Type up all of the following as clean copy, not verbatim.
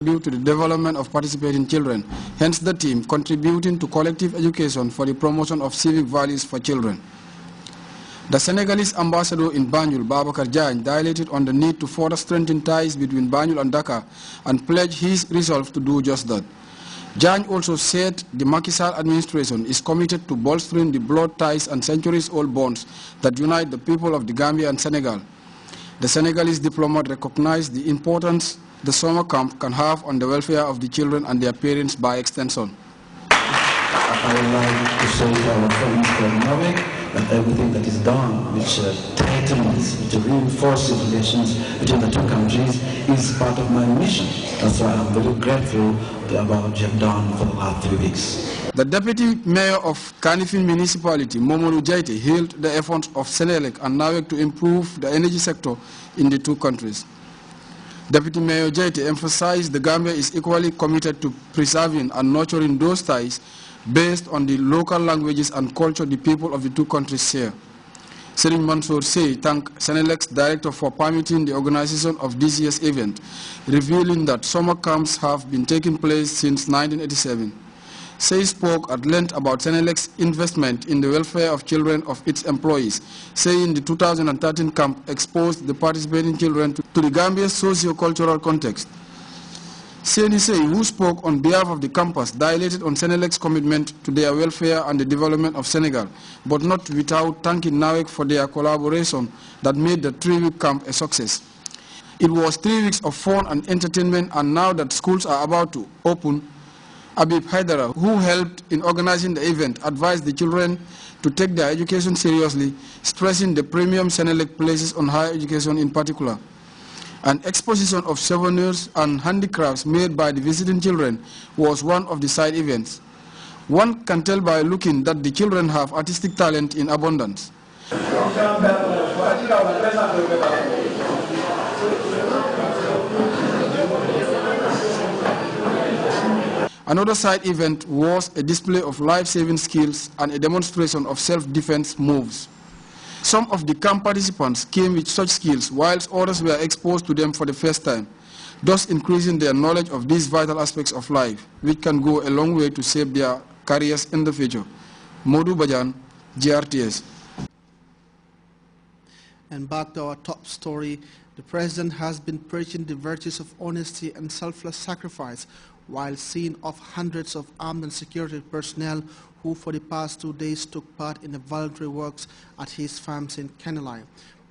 contribute to the development of participating children, hence the team contributing to collective education for the promotion of civic values for children. The Senegalese ambassador in Banjul, Babacar Diagne, dilated on the need to further strengthen ties between Banjul and Dakar and pledged his resolve to do just that. Diagne also said the Macky Sall administration is committed to bolstering the blood ties and centuries-old bonds that unite the people of the Gambia and Senegal. The Senegalese diplomat recognized the importance the summer camp can have on the welfare of the children and their parents by extension. I would like to say to our friends from Norway that everything that is done which tightens, which reinforces relations between the two countries is part of my mission. That's why I'm very grateful about what you have done for the last 3 weeks. The Deputy Mayor of Kanifing Municipality, Momolu Jaite, hailed the efforts of Senelec and NAWEC to improve the energy sector in the two countries. Deputy Mayor Jaite emphasized the Gambia is equally committed to preserving and nurturing those ties based on the local languages and culture the people of the two countries share. Serigne Mansour Sey thanked Senelec's director for permitting the organization of this year's event, revealing that summer camps have been taking place since 1987. Sey spoke at length about Senelec's investment in the welfare of children of its employees, saying the 2013 camp exposed the participating children to the Gambia's socio-cultural context. Sey, who spoke on behalf of the campus, dilated on Senelec's commitment to their welfare and the development of Senegal, but not without thanking NAWEC for their collaboration that made the 3-week camp a success. It was 3 weeks of fun and entertainment, and now that schools are about to open, Abib Haidara, who helped in organizing the event, advised the children to take their education seriously, stressing the premium Senelec places on higher education in particular. An exposition of souvenirs and handicrafts made by the visiting children was one of the side events. One can tell by looking that the children have artistic talent in abundance. Another side event was a display of life-saving skills and a demonstration of self-defense moves. Some of the camp participants came with such skills, whilst others were exposed to them for the first time, thus increasing their knowledge of these vital aspects of life, which can go a long way to shape their careers in the future. Modu Bajan, Grts. And back to our top story, the President has been preaching the virtues of honesty and selfless sacrifice while seeing off hundreds of armed and security personnel who for the past 2 days took part in the voluntary works at his farms in Kanilai.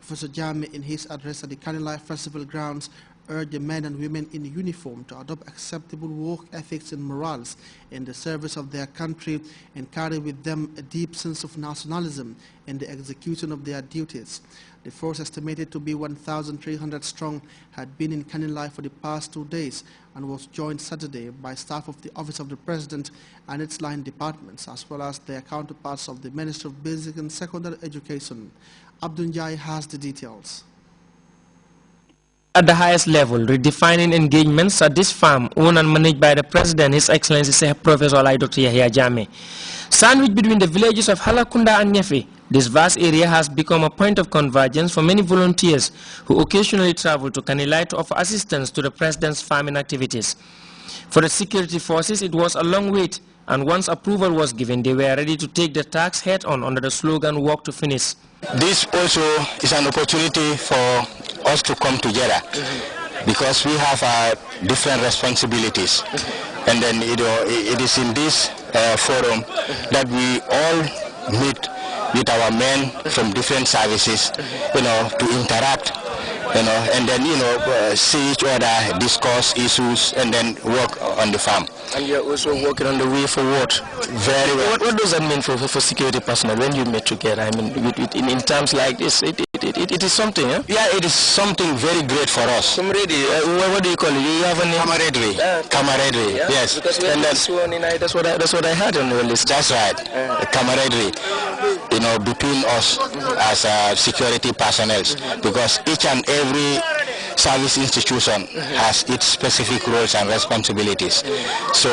Professor Jammeh, in his address at the Kanilai Festival grounds, urged the men and women in uniform to adopt acceptable work ethics and morals in the service of their country and carry with them a deep sense of nationalism in the execution of their duties. The force, estimated to be 1,300 strong, had been in Kanilai for the past 2 days and was joined Saturday by staff of the Office of the President and its line departments, as well as their counterparts of the Ministry of Basic and Secondary Education. Abdunjai has the details. At the highest level, redefining engagements at this farm, owned and managed by the President, His Excellency Professor Dr. Yahya Jammeh. Sandwiched between the villages of Halakunda and Nyefe, this vast area has become a point of convergence for many volunteers who occasionally travel to Kanilai to offer assistance to the President's farming activities. For the security forces, it was a long wait, and once approval was given, they were ready to take the task head-on under the slogan, "Walk to Finish." This also is an opportunity for us to come together because we have different responsibilities, and then it is in this forum that we all meet with our men from different services, to interact, and then see each other, discuss issues, and then work on the farm. And you're also working on the way forward. Very well. What does that mean for security personnel when you meet together? I mean, in terms like this, it is something, eh? Yeah, it is something very great for us. Camaraderie, what do you call it? You have a name? Camaraderie. Camaraderie, yeah? Yes. Because and that's what I heard on the list. That's right. Camaraderie, between us as security personnel, because each and every service institution has its specific roles and responsibilities. So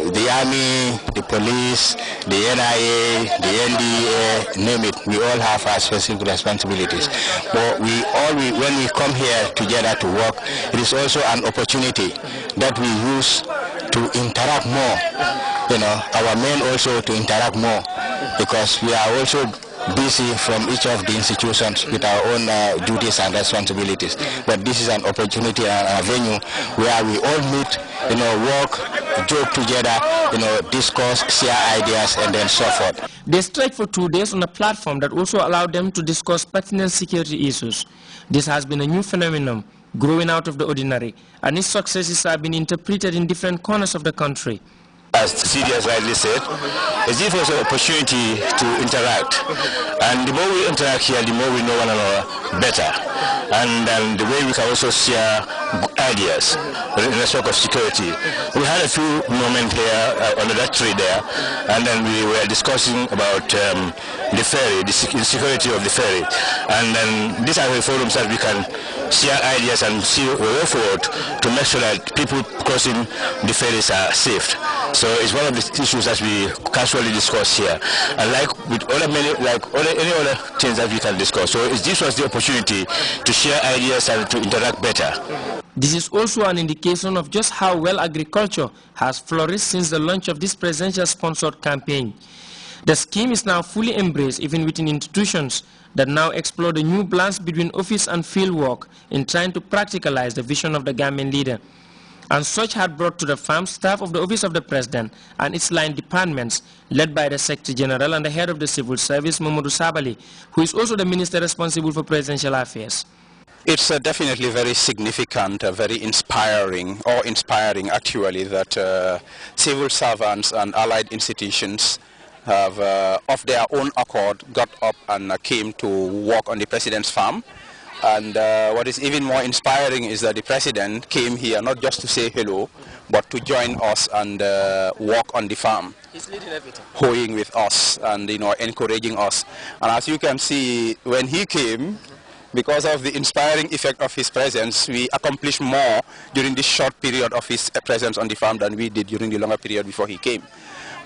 the army, the police, the NIA, the NDA, name it, we all have our specific responsibilities. But when we come here together to work, it is also an opportunity that we use to interact more. Our men also to interact more, because we are also busy from each of the institutions with our own duties and responsibilities. But this is an opportunity and a venue where we all meet, work, joke together, discuss, share ideas, and then so forth. They stayed for 2 days on a platform that also allowed them to discuss pertinent security issues. This has been a new phenomenon, growing out of the ordinary, and its successes have been interpreted in different corners of the country. As CD has rightly said, it gives us an opportunity to interact. And the more we interact here, the more we know one another better. And the way we can also share ideas in respect of security. We had a few moments here under that tree there, and then we were discussing about the ferry, the security of the ferry. And then these are the forums that we can share ideas and see a way forward to make sure that people crossing the ferries are safe. So it's one of the issues that we casually discuss here, and like with any other things that we can discuss. So this was the opportunity to share ideas and to interact better. This is also an indication of just how well agriculture has flourished since the launch of this presidential-sponsored campaign. The scheme is now fully embraced even within institutions that now explore the new balance between office and field work in trying to practicalize the vision of the Gambian leader. And such had brought to the farm staff of the Office of the President and its line departments, led by the Secretary General and the head of the Civil Service, Mamadou Sabali, who is also the Minister responsible for presidential affairs. It's definitely very significant, very inspiring actually, that civil servants and allied institutions have, of their own accord, got up and came to work on the President's farm. And what is even more inspiring is that the President came here not just to say hello, but to join us and work on the farm. He's leading everything. Hoeing with us and encouraging us. And as you can see, when he came, because of the inspiring effect of his presence, we accomplished more during this short period of his presence on the farm than we did during the longer period before he came.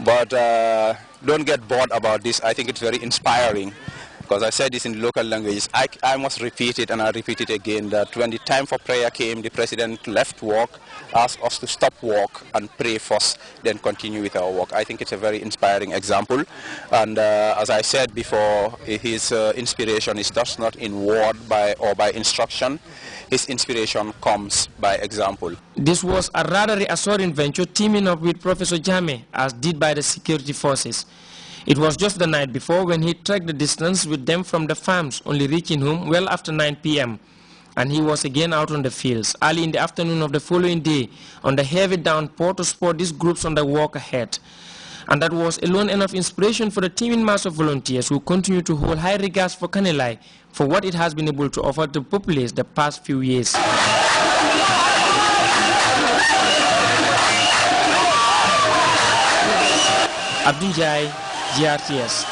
But don't get bored about this. I think it's very inspiring. Because I said this in the local language, I must repeat it, and I'll repeat it again, that when the time for prayer came, the President left work, asked us to stop work and pray first, then continue with our work. I think it's a very inspiring example. And as I said before, his inspiration is just not in word or by instruction. His inspiration comes by example. This was a rather reassuring venture, teaming up with Professor Jame, as did by the security forces. It was just the night before when he trekked the distance with them from the farms, only reaching home well after 9 p.m. And he was again out on the fields early in the afternoon of the following day on the heavy downpour to spot these groups on the walk ahead. And that was alone enough inspiration for the teeming mass of volunteers who continue to hold high regards for Kanilai for what it has been able to offer the populace the past few years. Abdul Jai, Grts.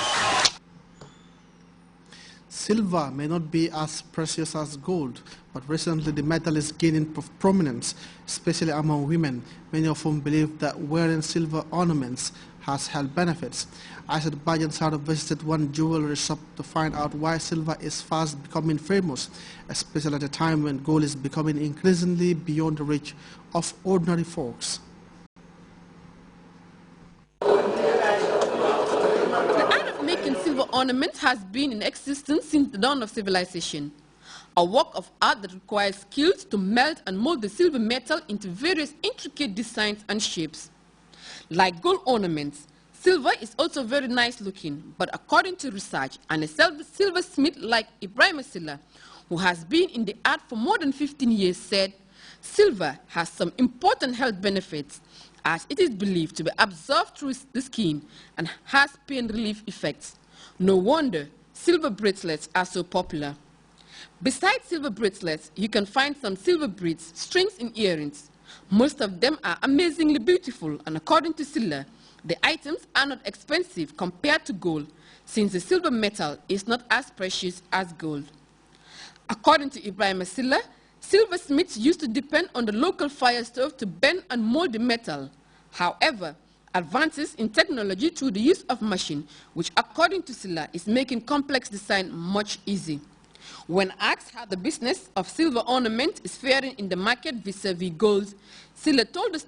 Silver may not be as precious as gold, but recently the metal is gaining prominence, especially among women, many of whom believe that wearing silver ornaments has health benefits. Aishat Bajansara visited one jewelry shop to find out why silver is fast becoming famous, especially at a time when gold is becoming increasingly beyond the reach of ordinary folks. Silver ornament has been in existence since the dawn of civilization. A work of art that requires skills to melt and mold the silver metal into various intricate designs and shapes. Like gold ornaments, silver is also very nice looking, but according to research and a silversmith like Ibrahim Silla, who has been in the art for more than 15 years, said, silver has some important health benefits, as it is believed to be absorbed through the skin and has pain relief effects. No wonder silver bracelets are so popular. Besides silver bracelets, you can find some silver beads, strings and earrings. Most of them are amazingly beautiful, and according to Silla, the items are not expensive compared to gold, since the silver metal is not as precious as gold. According to Ibrahim Silla, Silversmiths used to depend on the local fire stove to bend and mold the metal. However, advances in technology through the use of machine, which according to Silla is making complex design much easy. When asked how the business of silver ornament is faring in the market vis-a-vis gold, Silla told us